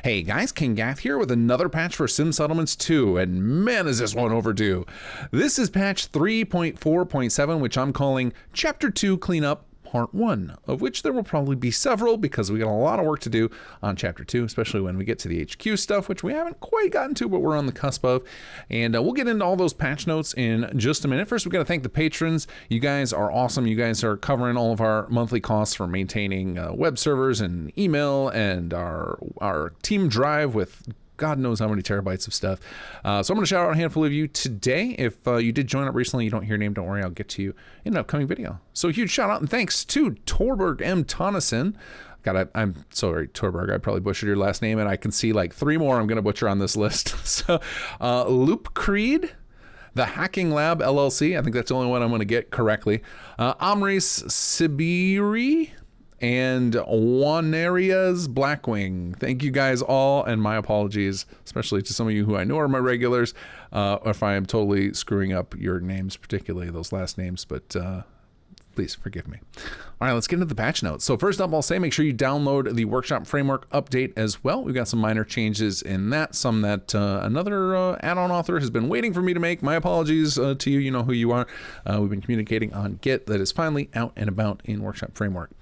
Hey guys, kinggath here with another patch for Sim Settlements 2, and man is this one overdue. This is patch 3.4.7, which I'm calling Chapter 2 Cleanup Part 1, of which there will probably be several because we got a lot of work to do on Chapter 2, especially when we get to the HQ stuff, which we haven't quite gotten to, but we're on the cusp of. And we'll get into all those patch notes in just a minute. First, we got to thank the patrons. You guys are awesome. You guys are covering all of our monthly costs for maintaining web servers and email and our team drive with God knows how many terabytes of stuff. So I'm going to shout out a handful of you today. If you did join up recently, you don't hear your name, don't worry, I'll get to you in an upcoming video. So huge shout out and thanks to Torberg M. Tonneson. I'm sorry, Torberg, I probably butchered your last name, and I can see like 3 more I'm going to butcher on this list. So Loop Creed, The Hacking Lab LLC, I think that's the only one I'm going to get correctly. Amris Sibiri, and Wanaria's Blackwing. Thank you guys all, and my apologies, especially to some of you who I know are my regulars, if I am totally screwing up your names, particularly those last names, but please forgive me. All right, let's get into the patch notes. So first up, I'll say make sure you download the Workshop Framework update as well. We've got some minor changes in that, some that another add-on author has been waiting for me to make. My apologies to you, you know who you are. We've been communicating on Git. That is finally out and about in Workshop Framework.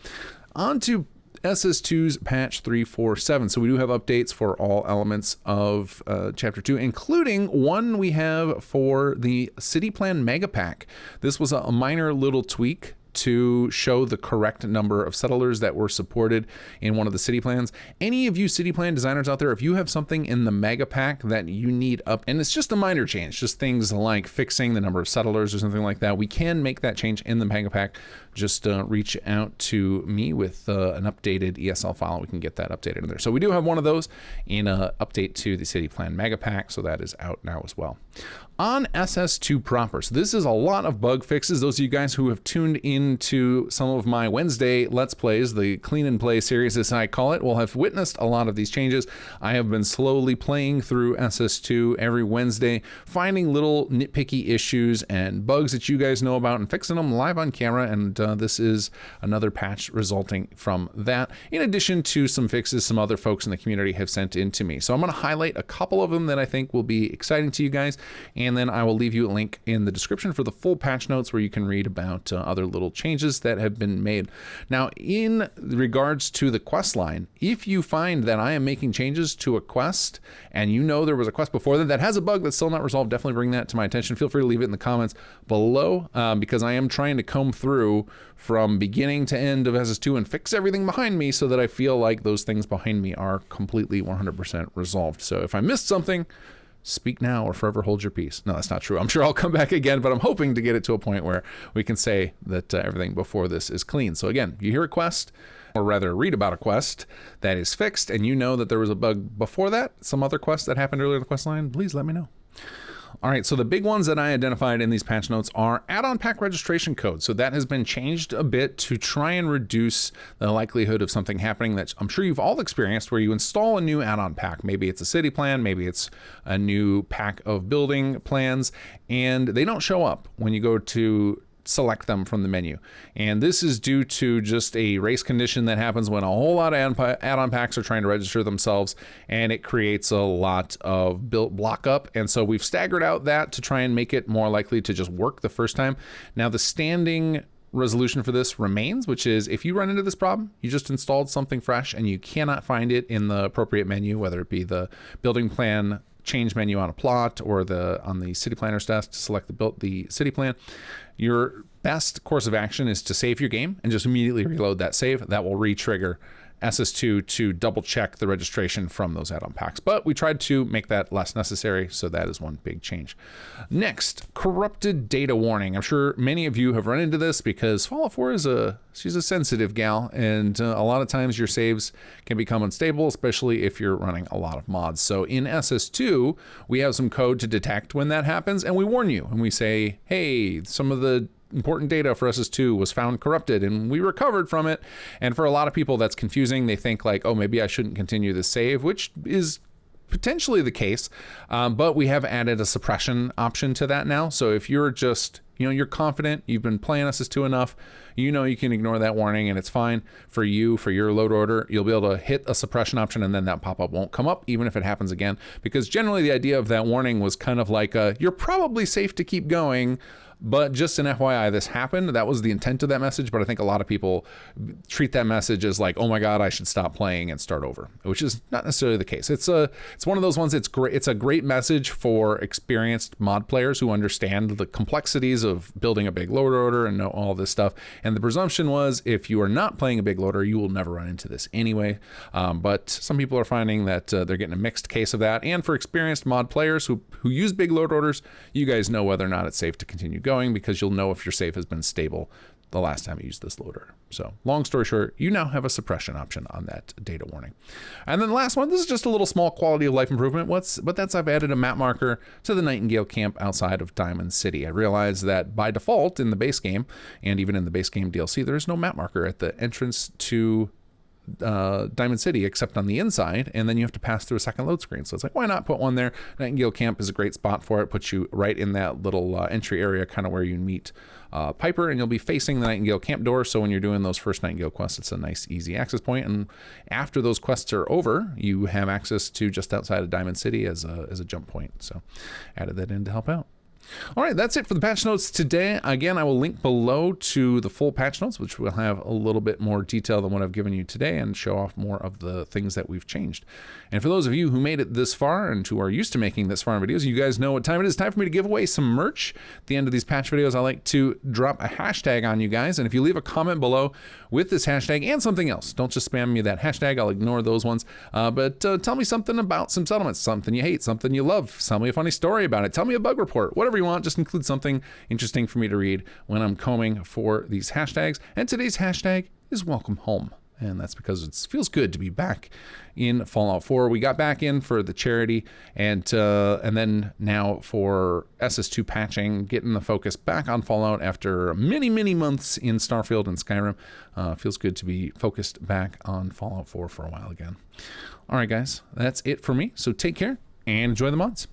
On to SS2's patch 347. So we do have updates for all elements of Chapter 2, including one we have for the City Plan Mega Pack. This was a minor little tweak to show the correct number of settlers that were supported in one of the city plans. Any of you city plan designers out there, if you have something in the mega pack that you need up, and it's just a minor change, just things like fixing the number of settlers or something like that, we can make that change in the mega pack. Just reach out to me with an updated ESL file. We can get that updated in there. So we do have one of those in an update to the city plan mega pack. So that is out now as well. On SS2 proper, so this is a lot of bug fixes. Those of you guys who have tuned into some of my Wednesday Let's Plays, the Clean and Play series as I call it, will have witnessed a lot of these changes. I have been slowly playing through SS2 every Wednesday, finding little nitpicky issues and bugs that you guys know about and fixing them live on camera, and this is another patch resulting from that, in addition to some fixes some other folks in the community have sent in to me. So I'm going to highlight a couple of them that I think will be exciting to you guys, and then I will leave you a link in the description for the full patch notes where you can read about other little changes that have been made. Now, in regards to the quest line, if you find that I am making changes to a quest and you know there was a quest before that has a bug that's still not resolved, definitely bring that to my attention. Feel free to leave it in the comments below because I am trying to comb through from beginning to end of SS2 and fix everything behind me so that I feel like those things behind me are completely 100% resolved. So if I missed something, speak now or forever hold your peace. No, that's not true. I'm sure I'll come back again, but I'm hoping to get it to a point where we can say that everything before this is clean. So again, you hear a quest, or rather read about a quest that is fixed, and you know that there was a bug before that, some other quest that happened earlier in the quest line, please let me know. All right, so the big ones that I identified in these patch notes are add-on pack registration code. So that has been changed a bit to try and reduce the likelihood of something happening that I'm sure you've all experienced, where you install a new add-on pack. Maybe it's a city plan, maybe it's a new pack of building plans, and they don't show up when you go to select them from the menu. And this is due to just a race condition that happens when a whole lot of add-on packs are trying to register themselves, and it creates a lot of built block up. And so we've staggered out that to try and make it more likely to just work the first time. Now the standing resolution for this remains, which is if you run into this problem, you just installed something fresh and you cannot find it in the appropriate menu, whether it be the building plan change menu on a plot or on the city planner's desk to select the city plan, your best course of action is to save your game and just immediately reload that save. That will re-trigger SS2 to double check the registration from those add-on packs. But we tried to make that less necessary, so that is one big change. Next, corrupted data warning. I'm sure many of you have run into this because Fallout 4 she's a sensitive gal, and a lot of times your saves can become unstable, especially if you're running a lot of mods. So in SS2, we have some code to detect when that happens, and we warn you, and we say, hey, some of the important data for SS2 was found corrupted and we recovered from it. And for a lot of people that's confusing. They think like, oh, maybe I shouldn't continue the save, which is potentially the case, but we have added a suppression option to that now. So if you're just You know, you're confident, you've been playing SS2 enough, you know you can ignore that warning and it's fine for you, for your load order. You'll be able to hit a suppression option and then that pop-up won't come up, even if it happens again. Because generally the idea of that warning was kind of like, you're probably safe to keep going, but just an FYI, this happened. That was the intent of that message, but I think a lot of people treat that message as like, oh my God, I should stop playing and start over, which is not necessarily the case. It's one of those ones, it's great. It's a great message for experienced mod players who understand the complexities of building a big load order and know all this stuff. And the presumption was if you are not playing a big loader, you will never run into this anyway. But some people are finding that they're getting a mixed case of that. And for experienced mod players who use big load orders, you guys know whether or not it's safe to continue going, because you'll know if your save has been stable the last time you used this loader. So long story short, you now have a suppression option on that data warning. And then the last one, this is just a little small quality of life improvement. I've added a map marker to the Nightingale camp outside of Diamond City. I realized that by default in the base game, and even in the base game DLC, there is no map marker at the entrance to Diamond City except on the inside, and then you have to pass through a second load screen. So it's like, why not put one there? Nightingale Camp is a great spot for it. Puts you right in that little entry area, kind of where you meet Piper, and you'll be facing the Nightingale Camp door. So when you're doing those first Nightingale quests, it's a nice, easy access point. And after those quests are over, you have access to just outside of Diamond City as a jump point. So added that in to help out. All right, that's it for the patch notes today. Again, I will link below to the full patch notes, which will have a little bit more detail than what I've given you today and show off more of the things that we've changed. And for those of you who made it this far and who are used to making this far in videos, you guys know what time it is. Time for me to give away some merch. At the end of these patch videos, I like to drop a hashtag on you guys. And if you leave a comment below with this hashtag and something else, don't just spam me that hashtag. I'll ignore those ones. But tell me something about Sim Settlements, something you hate, something you love. Tell me a funny story about it. Tell me a bug report, whatever you want. Just include something interesting for me to read when I'm combing for these hashtags. And today's hashtag is welcome home. And that's because it feels good to be back in Fallout 4. We got back in for the charity, and then now for SS2 patching, getting the focus back on Fallout after many, many months in Starfield and Skyrim. Feels good to be focused back on Fallout 4 for a while again. All right, guys, that's it for me. So take care and enjoy the mods.